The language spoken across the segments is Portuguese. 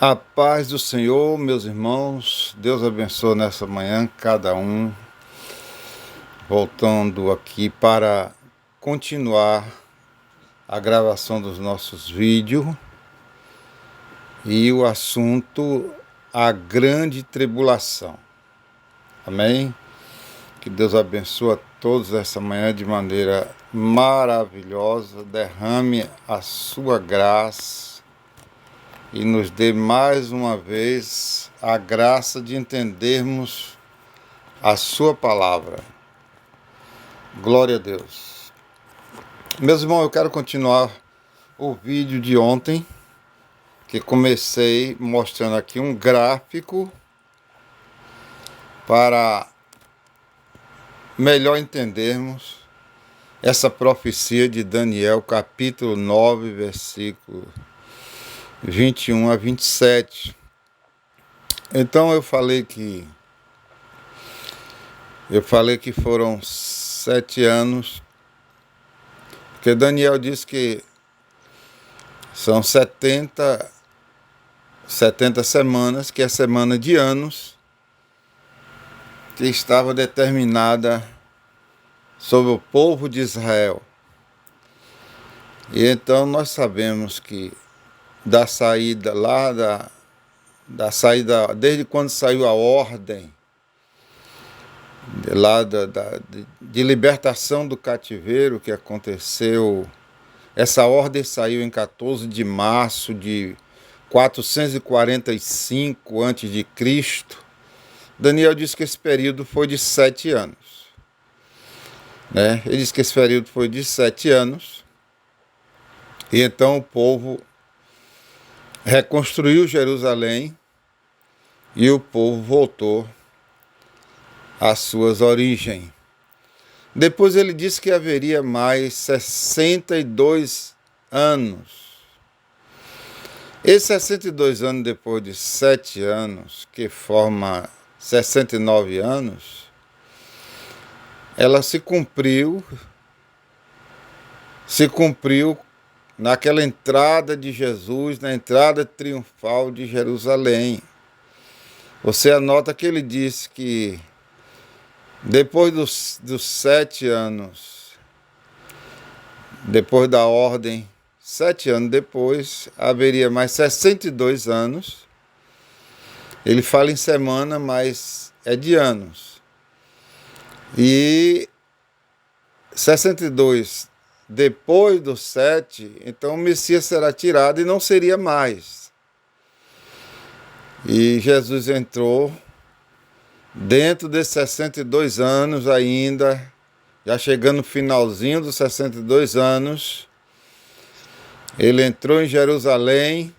A paz do Senhor, meus irmãos, Deus abençoe nessa manhã cada um, voltando aqui para continuar a gravação dos nossos vídeos e o assunto a grande tribulação. Amém? Que Deus abençoe a todos essa manhã de maneira maravilhosa, derrame a sua graça e nos dê mais uma vez a graça de entendermos a sua palavra. Glória a Deus. Meus irmãos, eu quero continuar o vídeo de ontem, que comecei mostrando aqui um gráfico para melhor entendermos essa profecia de Daniel, capítulo 9, versículo 21 a 27. Então eu falei que foram 7 anos, porque Daniel disse que são 70 semanas, que é semana de anos, que estava determinada sobre o povo de Israel. E então nós sabemos que da saída da saída, desde quando saiu a ordem de libertação do cativeiro que aconteceu, essa ordem saiu em 14 de março de 445 a.C. Daniel disse que esse período foi de 7 anos. Ele disse que esse período foi de 7 anos. E então o povo reconstruiu Jerusalém e o povo voltou às suas origens. Depois ele disse que haveria mais 62 anos. Esses 62 anos depois de 7 anos, que forma 69 anos, ela se cumpriu naquela entrada de Jesus, na entrada triunfal de Jerusalém. Você anota que ele disse que depois dos 7 anos, depois da ordem, 7 anos depois, haveria mais 62 anos. Ele fala em semana, mas é de anos. E 62 depois dos 7, então o Messias será tirado e não seria mais. E Jesus entrou dentro desses 62 anos ainda, já chegando no finalzinho dos 62 anos, ele entrou em Jerusalém,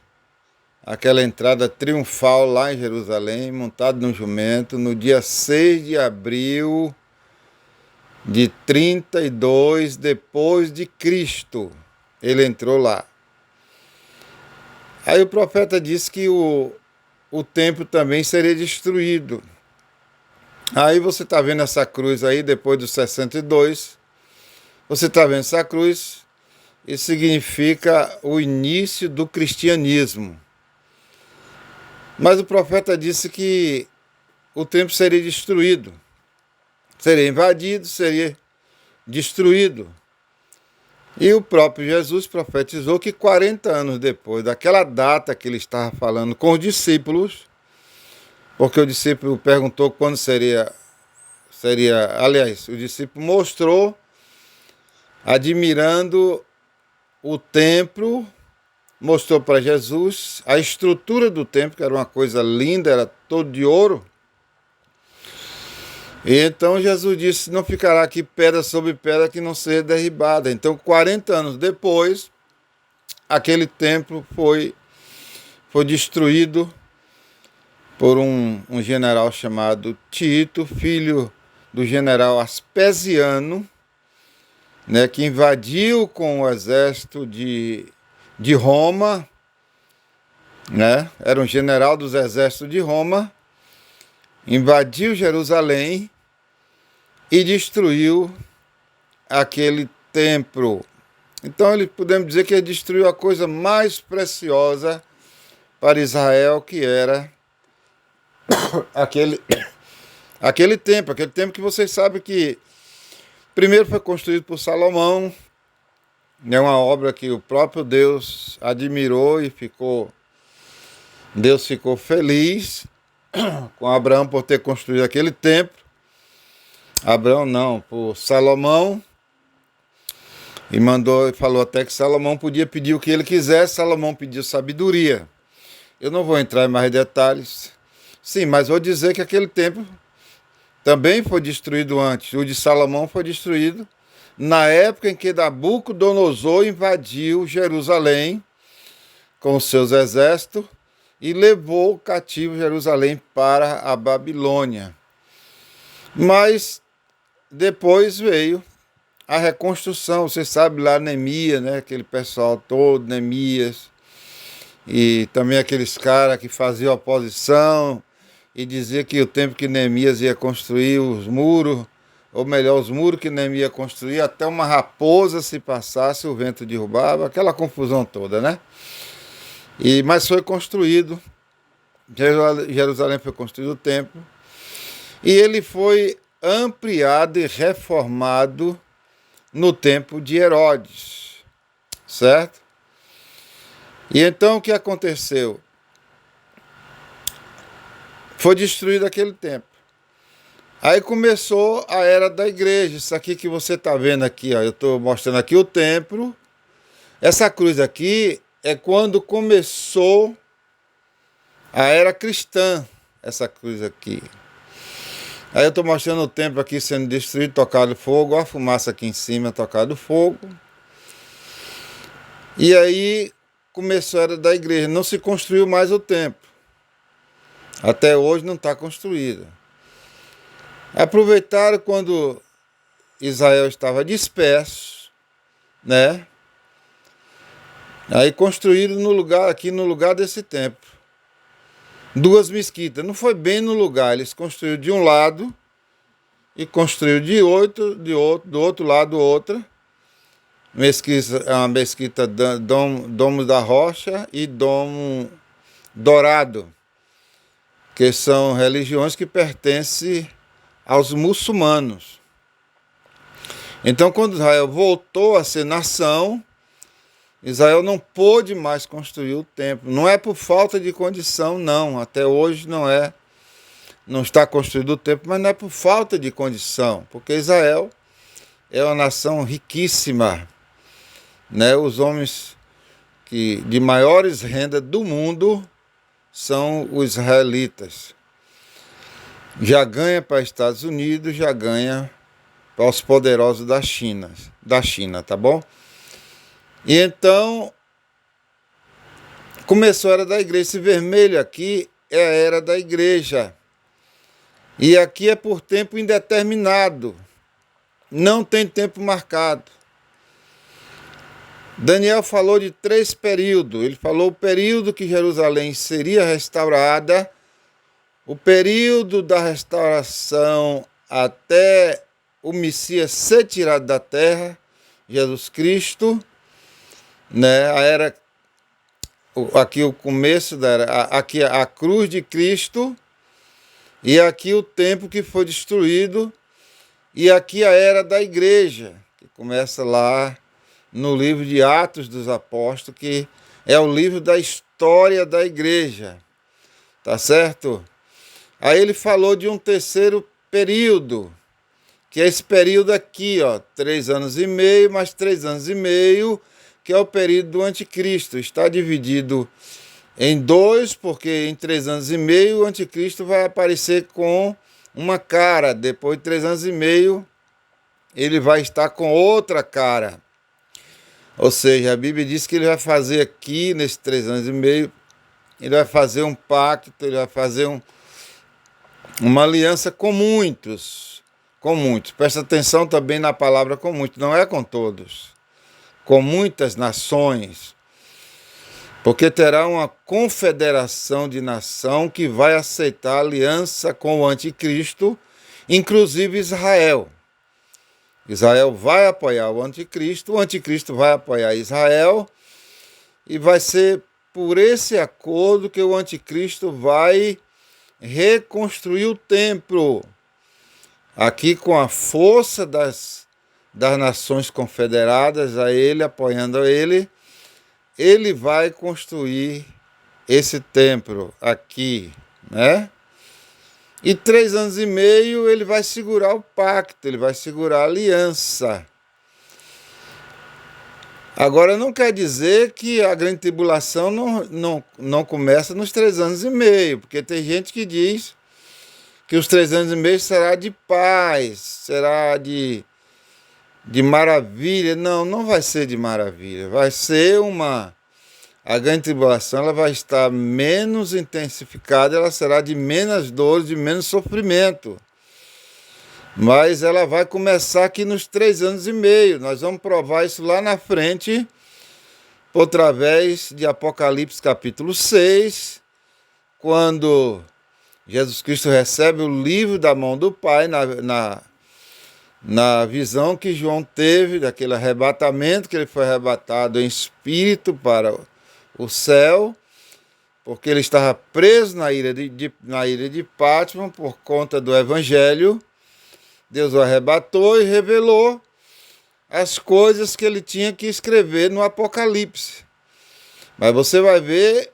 aquela entrada triunfal lá em Jerusalém, montado num jumento, no dia 6 de abril de 32 depois de Cristo, ele entrou lá. Aí o profeta disse que o templo também seria destruído. Aí você está vendo essa cruz aí, depois dos 62, você está vendo essa cruz, isso significa o início do cristianismo. Mas o profeta disse que o templo seria destruído. Seria invadido, seria destruído. E o próprio Jesus profetizou que 40 anos depois daquela data que ele estava falando com os discípulos, porque o discípulo perguntou quando seria, aliás, o discípulo mostrou, admirando o templo, mostrou para Jesus a estrutura do templo, que era uma coisa linda, era todo de ouro. E então Jesus disse, não ficará aqui pedra sobre pedra que não seja derribada. Então 40 anos depois, aquele templo foi destruído por um general chamado Tito, filho do general Aspesiano, que invadiu com o exército de Roma, era um general dos exércitos de Roma, invadiu Jerusalém e destruiu aquele templo. Então podemos dizer que ele destruiu a coisa mais preciosa para Israel, que era aquele, aquele templo que vocês sabem que primeiro foi construído por Salomão. É uma obra que o próprio Deus admirou e Deus ficou feliz com Abraão por ter construído aquele templo. Abraão não, por Salomão. E falou até que Salomão podia pedir o que ele quisesse. Salomão pediu sabedoria. Eu não vou entrar em mais detalhes. Sim, mas vou dizer que aquele templo também foi destruído antes. O de Salomão foi destruído na época em que Nabucodonosor invadiu Jerusalém com os seus exércitos e levou cativo Jerusalém para a Babilônia. Mas depois veio a reconstrução. Você sabe lá Neemias, né? Aquele pessoal todo, Neemias, e também aqueles caras que faziam oposição e dizia que o tempo que Neemias ia construir os muros, ou melhor, os muros que Neemias ia construir, até uma raposa se passasse, o vento derrubava, aquela confusão toda, né? Mas foi construído, Jerusalém foi construído o templo, e ele foi ampliado e reformado no tempo de Herodes, certo? E então o que aconteceu? Foi destruído aquele templo. Aí começou a era da igreja. Isso aqui que você está vendo aqui, ó, eu estou mostrando aqui o templo. Essa cruz aqui é quando começou a era cristã, essa cruz aqui. Aí eu estou mostrando o templo aqui sendo destruído, tocado fogo, a fumaça aqui em cima, tocado fogo. E aí começou a era da igreja, não se construiu mais o templo. Até hoje não está construído. Aproveitaram quando Israel estava disperso, né? Aí construíram aqui no lugar desse templo, 2 mesquitas. Não foi bem no lugar, eles construíram de um lado e construíram do outro lado outra. Uma mesquita Domo da Rocha e Domo Dourado, que são religiões que pertencem aos muçulmanos. Então, quando Israel voltou a ser nação, Israel não pôde mais construir o templo. Não é por falta de condição, não. Até hoje não está construído o templo, mas não é por falta de condição, porque Israel é uma nação riquíssima, né? Os homens de maiores rendas do mundo são os israelitas. Já ganha para os Estados Unidos, já ganha para os poderosos da China, tá bom? E então começou a era da igreja. Esse vermelho aqui é a era da igreja. E aqui é por tempo indeterminado. Não tem tempo marcado. Daniel falou de 3 períodos. Ele falou o período que Jerusalém seria restaurada, o período da restauração até o Messias ser tirado da terra, Jesus Cristo, né? Aqui o começo da era, aqui a cruz de Cristo, e aqui o templo que foi destruído, e aqui a era da igreja, que começa lá no livro de Atos dos Apóstolos, que é o livro da história da igreja, tá certo? Aí ele falou de um terceiro período, que é esse período aqui, ó, 3 anos e meio, mais 3 anos e meio, que é o período do anticristo. Está dividido em 2, porque em 3 anos e meio o anticristo vai aparecer com uma cara, depois de 3 anos e meio ele vai estar com outra cara. Ou seja, a Bíblia diz que ele vai fazer aqui, nesses 3 anos e meio, ele vai fazer um pacto, ele vai fazer uma aliança com muitos. Presta atenção também na palavra com muitos, não é com todos. Com muitas nações. Porque terá uma confederação de nação que vai aceitar aliança com o anticristo, inclusive Israel. Israel vai apoiar o anticristo vai apoiar Israel, e vai ser por esse acordo que o anticristo vai reconstruir o templo. Aqui com a força das nações confederadas a ele, apoiando ele, ele vai construir esse templo aqui, né? E 3 anos e meio ele vai segurar o pacto, ele vai segurar a aliança. Agora não quer dizer que a grande tribulação não começa nos 3 anos e meio, porque tem gente que diz que os 3 anos e meio será de paz, será de maravilha. Não, não vai ser de maravilha, vai ser a grande tribulação ela vai estar menos intensificada, ela será de menos dores, de menos sofrimento. Mas ela vai começar aqui nos 3 anos e meio. Nós vamos provar isso lá na frente, através de Apocalipse capítulo 6, quando Jesus Cristo recebe o livro da mão do Pai, na visão que João teve, daquele arrebatamento, que ele foi arrebatado em espírito para o céu, porque ele estava preso na ilha de Patmos por conta do Evangelho. Deus o arrebatou e revelou as coisas que ele tinha que escrever no Apocalipse. Mas você vai ver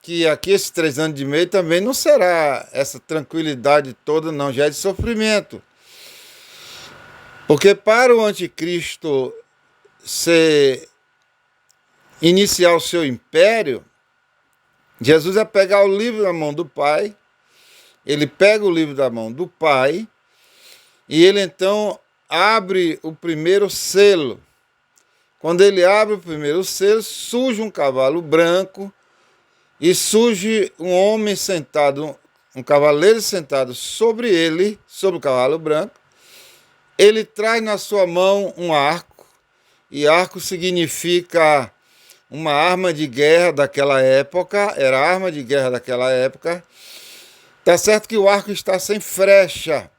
que aqui esses 3 anos e meio também não será essa tranquilidade toda, não, já é de sofrimento. Porque para o anticristo iniciar o seu império, Jesus vai pegar o livro da mão do Pai, ele pega o livro da mão do Pai, e ele então abre o primeiro selo. Quando ele abre o primeiro selo, surge um cavalo branco e surge um homem sentado, um cavaleiro sentado sobre ele, sobre o cavalo branco. Ele traz na sua mão um arco, e arco significa uma arma de guerra daquela época, era a arma de guerra daquela época. Tá certo que o arco está sem flecha,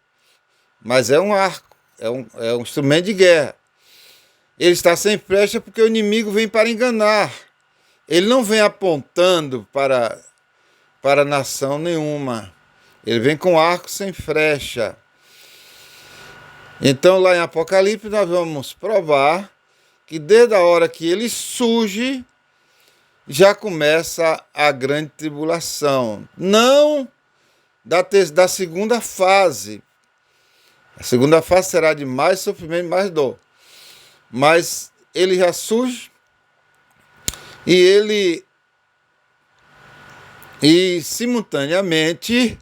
mas é um arco, é um instrumento de guerra. Ele está sem flecha porque o inimigo vem para enganar. Ele não vem apontando para nação nenhuma. Ele vem com arco sem flecha. Então lá em Apocalipse nós vamos provar que desde a hora que ele surge, já começa a grande tribulação. Não da segunda fase. A segunda fase será de mais sofrimento e mais dor. Mas ele já surge e simultaneamente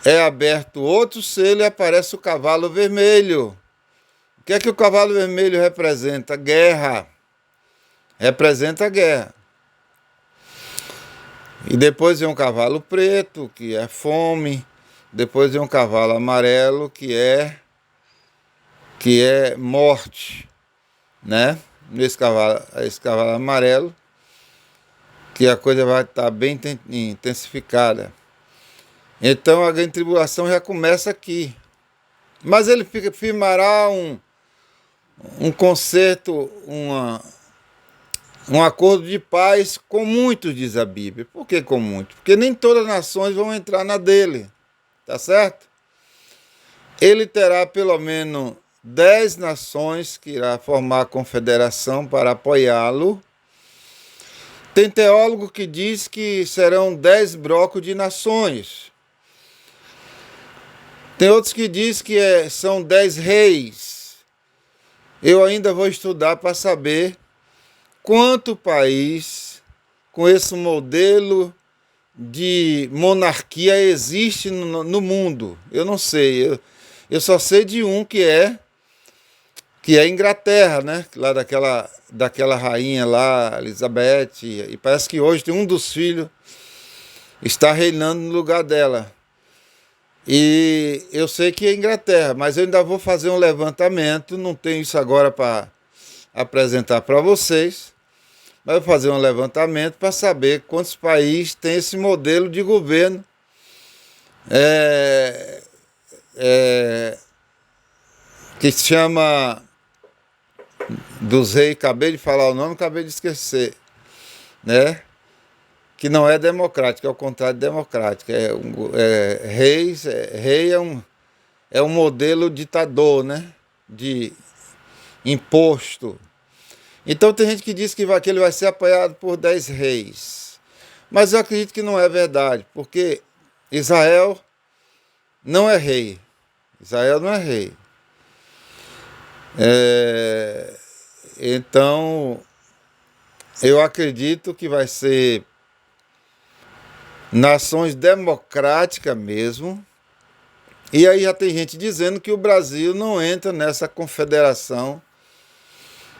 é aberto outro selo e aparece o cavalo vermelho. O que é que o cavalo vermelho representa? Guerra. Representa a guerra. E depois vem um cavalo preto, que é fome. Depois vem um cavalo amarelo, que é morte, né? Esse cavalo amarelo, que a coisa vai estar bem intensificada. Então a grande tribulação já começa aqui. Mas ele firmará um concerto, um acordo de paz com muitos, diz a Bíblia. Por que com muitos? Porque nem todas as nações vão entrar na dele, tá certo? Ele terá pelo menos 10 nações que irá formar a confederação para apoiá-lo. Tem teólogo que diz que serão 10 blocos de nações. Tem outros que diz que são 10 reis. Eu ainda vou estudar para saber quanto país com esse modelo de monarquia existe no mundo. Eu não sei. Eu só sei de um que é Inglaterra, né? Lá daquela rainha lá, Elizabeth. E parece que hoje tem um dos filhos está reinando no lugar dela. E eu sei que é Inglaterra, mas eu ainda vou fazer um levantamento, não tenho isso agora para apresentar para vocês, mas vou fazer um levantamento para saber quantos países têm esse modelo de governo que se chama dos reis, acabei de falar o nome, acabei de esquecer, né? Que não é democrática, é o contrário de democrática. Rei é um modelo ditador, né? De imposto. Então tem gente que diz que ele vai ser apoiado por 10 reis. Mas eu acredito que não é verdade, porque Israel não é rei. Israel não é rei. Então, eu acredito que vai ser nações democráticas mesmo. E aí já tem gente dizendo que o Brasil não entra nessa confederação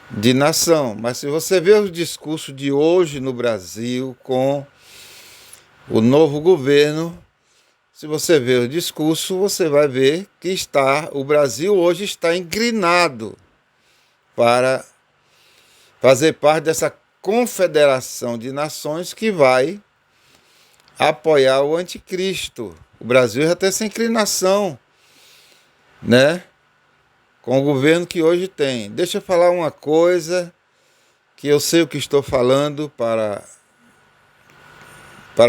de nação. Mas se você ver o discurso de hoje no Brasil com o novo governo, se você ver o discurso, você vai ver que o Brasil hoje está inclinado para fazer parte dessa confederação de nações que vai apoiar o anticristo. O Brasil já tem essa inclinação, né? Com o governo que hoje tem. Deixa eu falar uma coisa que eu sei o que estou falando para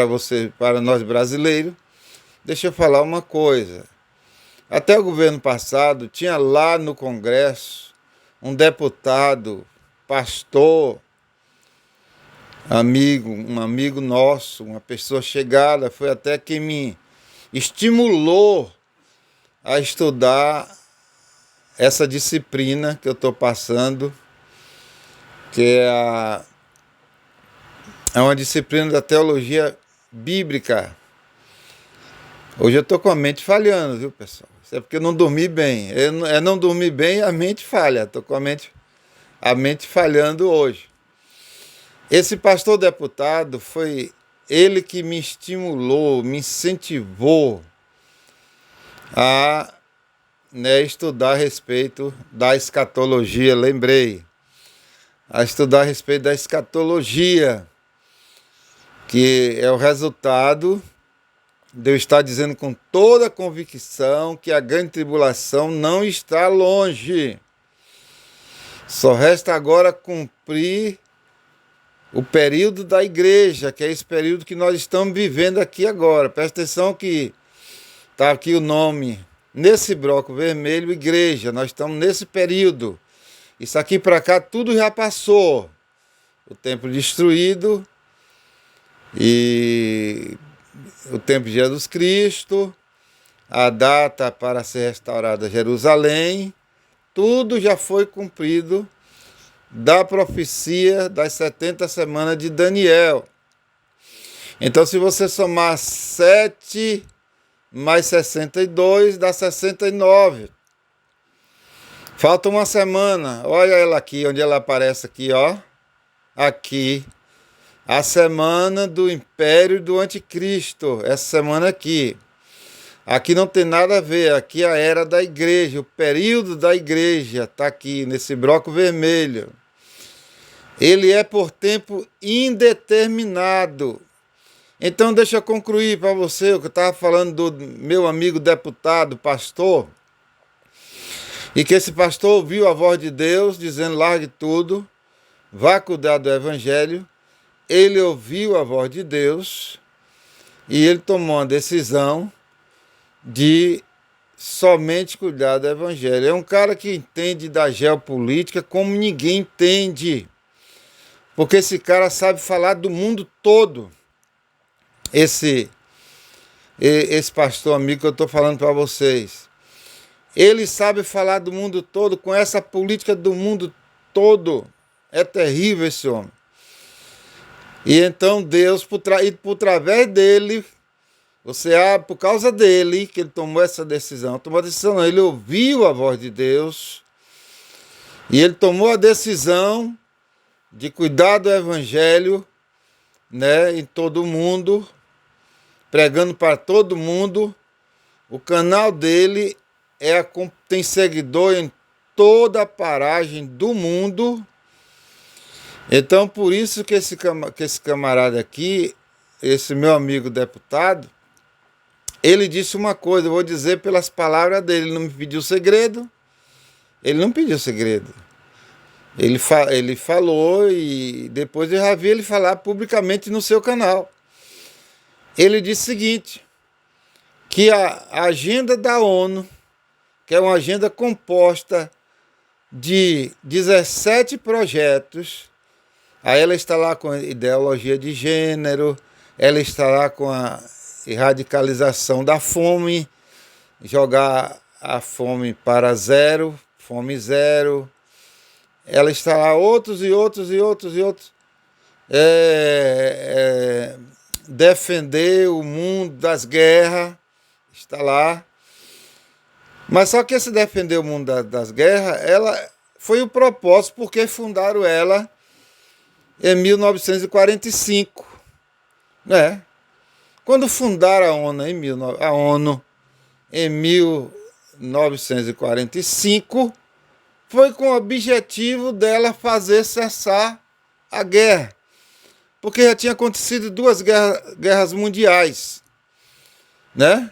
você, para nós brasileiros. Deixa eu falar uma coisa. Até o governo passado tinha lá no Congresso um deputado, pastor, um amigo nosso, uma pessoa chegada, foi até quem me estimulou a estudar essa disciplina que eu estou passando, que é uma disciplina da teologia bíblica. Hoje eu estou com a mente falhando, viu, pessoal? Isso é porque eu não dormi bem. Não dormir bem e a mente falha. Estou com a mente falhando hoje. Esse pastor deputado foi ele que me estimulou, me incentivou a estudar a respeito da escatologia, lembrei. A estudar a respeito da escatologia, que é o resultado de eu estar dizendo com toda a convicção que a grande tribulação não está longe. Só resta agora cumprir o período da igreja, que é esse período que nós estamos vivendo aqui agora. Presta atenção que está aqui o nome, nesse bloco vermelho, igreja. Nós estamos nesse período. Isso aqui para cá tudo já passou. O templo destruído e o templo de Jesus Cristo, a data para ser restaurada Jerusalém, tudo já foi cumprido da profecia das 70 semanas de Daniel. Então, se você somar 7 mais 62, dá 69. Falta uma semana. Olha ela aqui, onde ela aparece aqui, ó. Aqui. A semana do império do anticristo. Essa semana aqui. Aqui não tem nada a ver. Aqui é a era da igreja. O período da igreja está aqui, nesse bloco vermelho. Ele é por tempo indeterminado. Então deixa eu concluir para você o que eu estava falando do meu amigo deputado, pastor. E que esse pastor ouviu a voz de Deus dizendo: largue tudo, vá cuidar do evangelho. Ele ouviu a voz de Deus e ele tomou uma decisão de somente cuidar do evangelho. É um cara que entende da geopolítica como ninguém entende. Porque esse cara sabe falar do mundo todo. Esse pastor amigo que eu estou falando para vocês. Ele sabe falar do mundo todo, com essa política do mundo todo. É terrível esse homem. E então Deus, por través dele, por causa dele, que ele tomou essa decisão. Tomou a decisão, não, ele ouviu a voz de Deus. E ele tomou a decisão de cuidar do evangelho, né, em todo mundo, pregando para todo mundo. O canal dele tem seguidor em toda a paragem do mundo. Então, por isso que esse camarada aqui, esse meu amigo deputado, ele disse uma coisa, eu vou dizer pelas palavras dele, ele não me pediu segredo. Ele não pediu segredo. Ele falou e depois eu já vi ele falar publicamente no seu canal. Ele disse o seguinte, que a agenda da ONU, que é uma agenda composta de 17 projetos, aí ela está lá com a ideologia de gênero, ela está lá com a radicalização da fome, jogar a fome para zero, fome zero. Ela está lá outros e outros e outros e outros. Defender o mundo das guerras, está lá. Mas só que esse defender o mundo das guerras, ela foi o propósito porque fundaram ela em 1945. Né? Quando fundaram a ONU em 1945, foi com o objetivo dela fazer cessar a guerra. Porque já tinha acontecido duas guerras mundiais, né?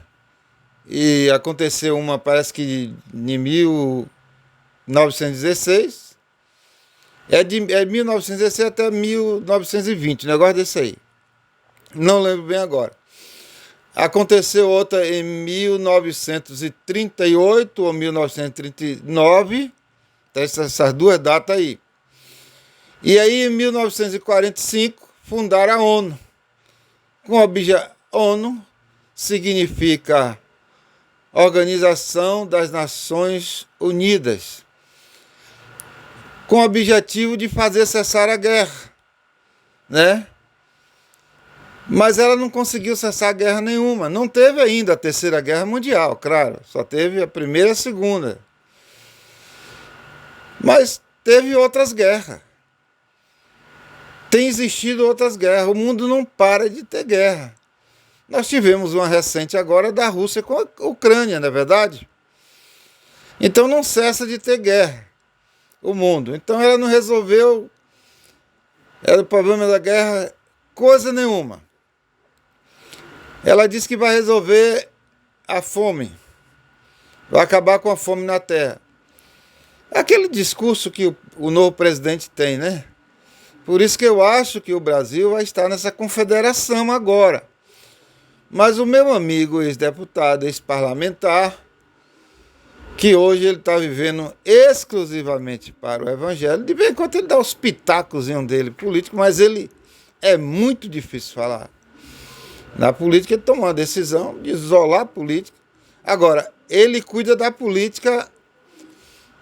E aconteceu uma, parece que em 1916, de 1916 até 1920, negócio desse aí. Não lembro bem agora. Aconteceu outra em 1938 ou 1939, essas duas datas aí. E aí, em 1945, fundaram a ONU. ONU significa Organização das Nações Unidas, com o objetivo de fazer cessar a guerra, né? Mas ela não conseguiu cessar guerra nenhuma. Não teve ainda a Terceira Guerra Mundial, claro. Só teve a Primeira e a Segunda. Mas teve outras guerras. Tem existido outras guerras. O mundo não para de ter guerra. Nós tivemos uma recente agora da Rússia com a Ucrânia, não é verdade? Então não cessa de ter guerra o mundo. Então ela não resolveu o problema da guerra coisa nenhuma. Ela disse que vai resolver a fome. Vai acabar com a fome na Terra. Aquele discurso que o novo presidente tem, né? Por isso que eu acho que o Brasil vai estar nessa confederação agora. Mas o meu amigo ex-deputado, ex-parlamentar, que hoje ele está vivendo exclusivamente para o Evangelho, de vez em quando ele dá os pitacozinhos dele político, mas ele é muito difícil falar. Na política ele tomou uma decisão de isolar a política. Agora, ele cuida da política,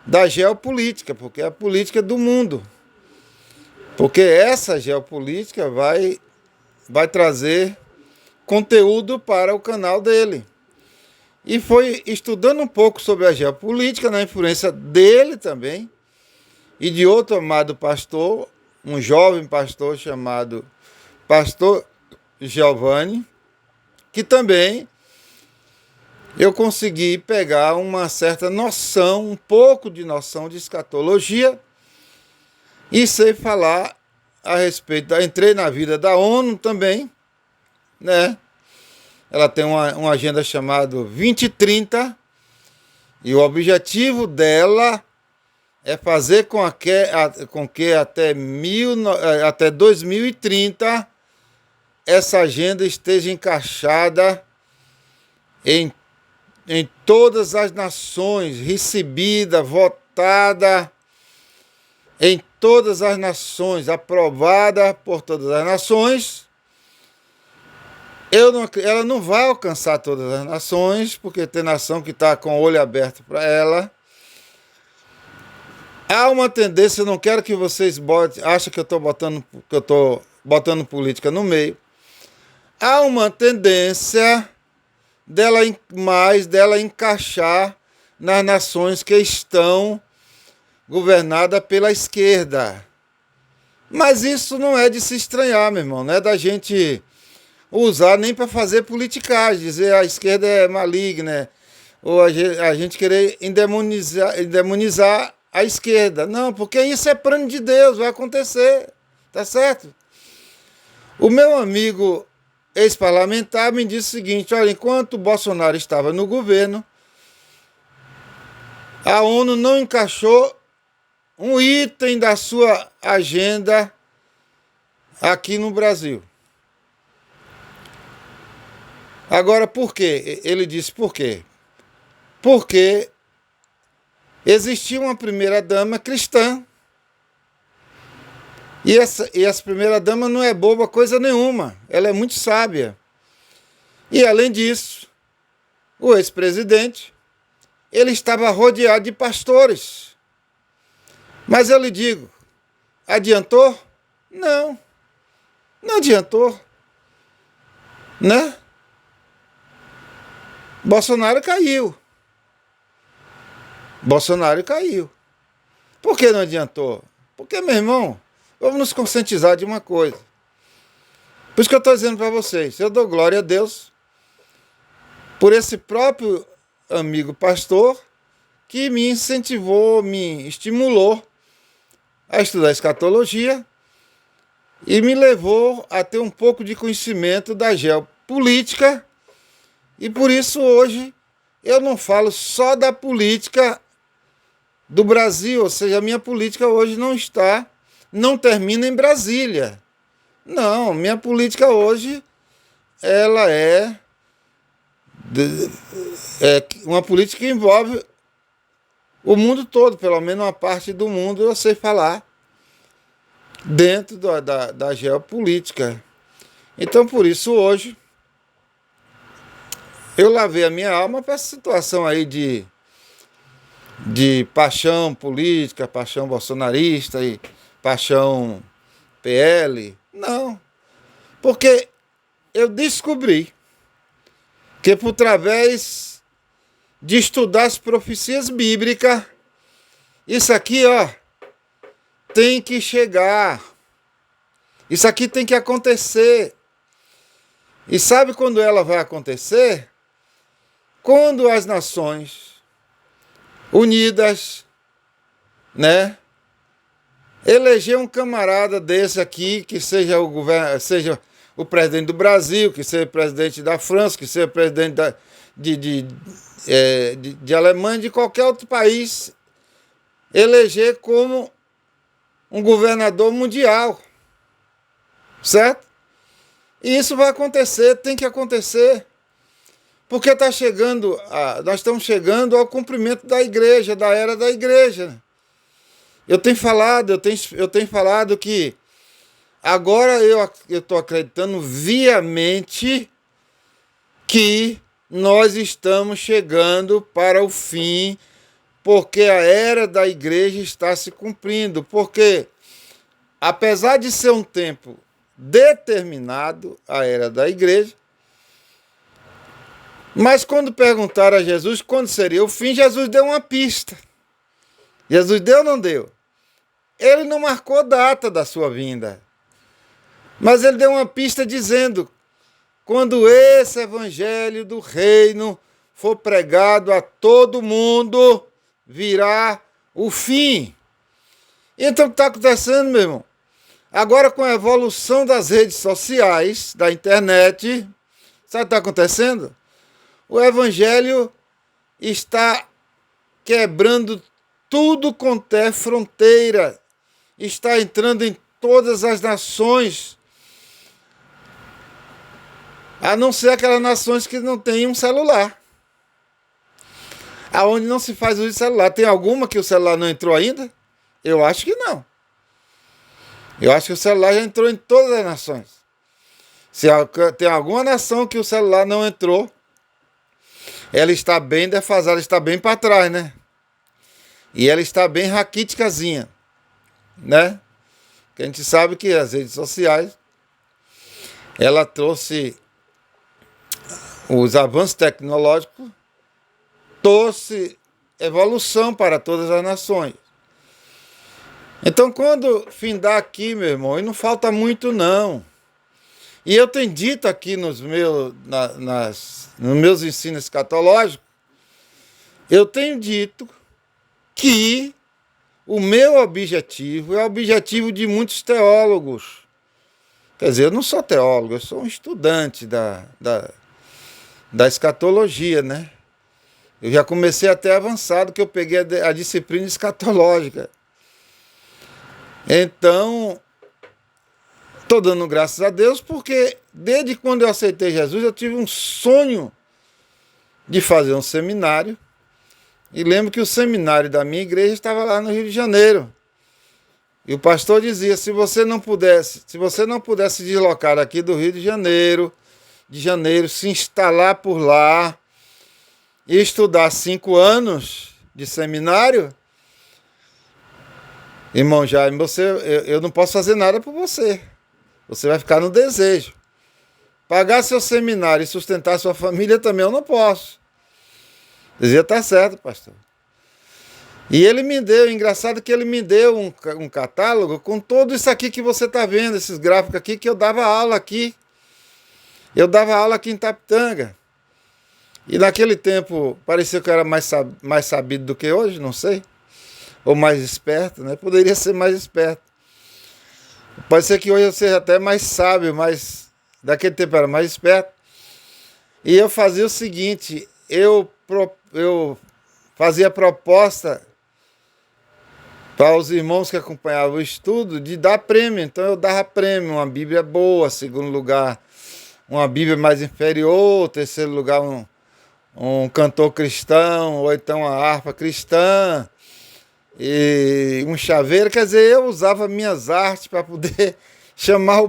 da geopolítica, porque é a política do mundo. Porque essa geopolítica vai trazer conteúdo para o canal dele. E foi estudando um pouco sobre a geopolítica, na influência dele também, e de outro amado pastor, um jovem pastor chamado Pastor Giovanni, que também eu consegui pegar uma certa noção, um pouco de noção de escatologia, e sei falar a respeito entrei na vida da ONU também, né? Ela tem uma agenda chamada 2030, e o objetivo dela é fazer com que até 2030 essa agenda esteja encaixada em todas as nações, recebida, votada em todas as nações, aprovada por todas as nações. Ela não vai alcançar todas as nações, porque tem nação que está com o olho aberto para ela. Há uma tendência, eu não quero que vocês achem que eu estou botando política no meio. Há uma tendência dela encaixar nas nações que estão governadas pela esquerda. Mas isso não é de se estranhar, meu irmão. Não é da gente usar nem para fazer politicagem, dizer a esquerda é maligna, ou a gente querer endemonizar a esquerda. Não, porque isso é plano de Deus, vai acontecer, tá certo? O meu amigo ex-parlamentar me disse o seguinte: olha, enquanto o Bolsonaro estava no governo, a ONU não encaixou um item da sua agenda aqui no Brasil. Agora, por quê? Ele disse por quê? Porque existia uma primeira-dama cristã. E essa primeira-dama não é boba coisa nenhuma. Ela é muito sábia. E, além disso, o ex-presidente, ele estava rodeado de pastores. Mas eu lhe digo, adiantou? Não, não adiantou. Né? Bolsonaro caiu. Bolsonaro caiu. Por que não adiantou? Porque, meu irmão, vamos nos conscientizar de uma coisa. Por isso que eu estou dizendo para vocês, eu dou glória a Deus por esse próprio amigo pastor que me incentivou, me estimulou a estudar escatologia e me levou a ter um pouco de conhecimento da geopolítica. E por isso hoje eu não falo só da política do Brasil, ou seja, a minha política hoje não termina em Brasília. Não, minha política hoje, ela é uma política que envolve o mundo todo, pelo menos uma parte do mundo eu sei falar dentro da geopolítica. Então, por isso, hoje, eu lavei a minha alma para essa situação aí de paixão política, paixão bolsonarista e paixão PL. Não, porque eu descobri que por através de estudar as profecias bíblicas, isso aqui, ó, tem que chegar. Isso aqui tem que acontecer. E sabe quando ela vai acontecer? Quando as nações unidas, né, eleger um camarada desse aqui, que seja seja o presidente do Brasil, que seja o presidente da França, que seja o presidente de Alemanha, de qualquer outro país, eleger como um governador mundial, certo? E isso vai acontecer, tem que acontecer, porque nós estamos chegando ao cumprimento da igreja, da era da igreja. Eu tenho falado que agora eu estou acreditando viamente que nós estamos chegando para o fim, porque a era da igreja está se cumprindo. Porque, apesar de ser um tempo determinado, a era da igreja, mas quando perguntaram a Jesus quando seria o fim, Jesus deu uma pista. Jesus deu ou não deu? Ele não marcou data da sua vinda, mas ele deu uma pista dizendo: quando esse evangelho do reino for pregado a todo mundo, virá o fim. Então o que está acontecendo, meu irmão? Agora, com a evolução das redes sociais, da internet, sabe o que está acontecendo? O evangelho está quebrando tudo quanto é fronteira, está entrando em todas as nações, a não ser aquelas nações que não têm um celular, aonde não se faz uso de celular. Tem alguma que o celular não entrou ainda? Eu acho que não. Eu acho que o celular já entrou em todas as nações. Se tem alguma nação que o celular não entrou, ela está bem defasada, está bem para trás, né? E ela está bem raquíticazinha, né? Porque a gente sabe que as redes sociais, ela trouxe os avanços tecnológicos, trouxe evolução para todas as nações. Então, quando findar aqui, meu irmão, e não falta muito não, e eu tenho dito aqui nos meus ensinos escatológicos, eu tenho dito que o meu objetivo é o objetivo de muitos teólogos. Quer dizer, eu não sou teólogo, eu sou um estudante da escatologia, né? Eu já comecei até avançado, que eu peguei a disciplina escatológica. Então, estou dando graças a Deus porque desde quando eu aceitei Jesus eu tive um sonho de fazer um seminário. E lembro que o seminário da minha igreja estava lá no Rio de Janeiro. E o pastor dizia, se você não pudesse deslocar aqui do Rio de Janeiro, se instalar por lá e estudar 5 anos de seminário, irmão Jaime, eu não posso fazer nada por você. Você vai ficar no desejo. Pagar seu seminário e sustentar sua família também eu não posso. Dizia, tá certo, pastor. E ele me deu, engraçado que ele me deu um catálogo com tudo isso aqui que você está vendo, esses gráficos aqui, que eu dava aula aqui. Eu dava aula aqui em Itapitanga. E naquele tempo, parecia que eu era mais sabido do que hoje, não sei. Ou mais esperto, né? Poderia ser mais esperto. Pode ser que hoje eu seja até mais sábio, mas daquele tempo eu era mais esperto. E eu fazia o seguinte, eu fazia proposta para os irmãos que acompanhavam o estudo de dar prêmio. Então eu dava prêmio, uma Bíblia boa, segundo lugar, uma Bíblia mais inferior, terceiro lugar, um cantor cristão, ou então uma harpa cristã, e um chaveiro. Quer dizer, eu usava minhas artes para poder chamar o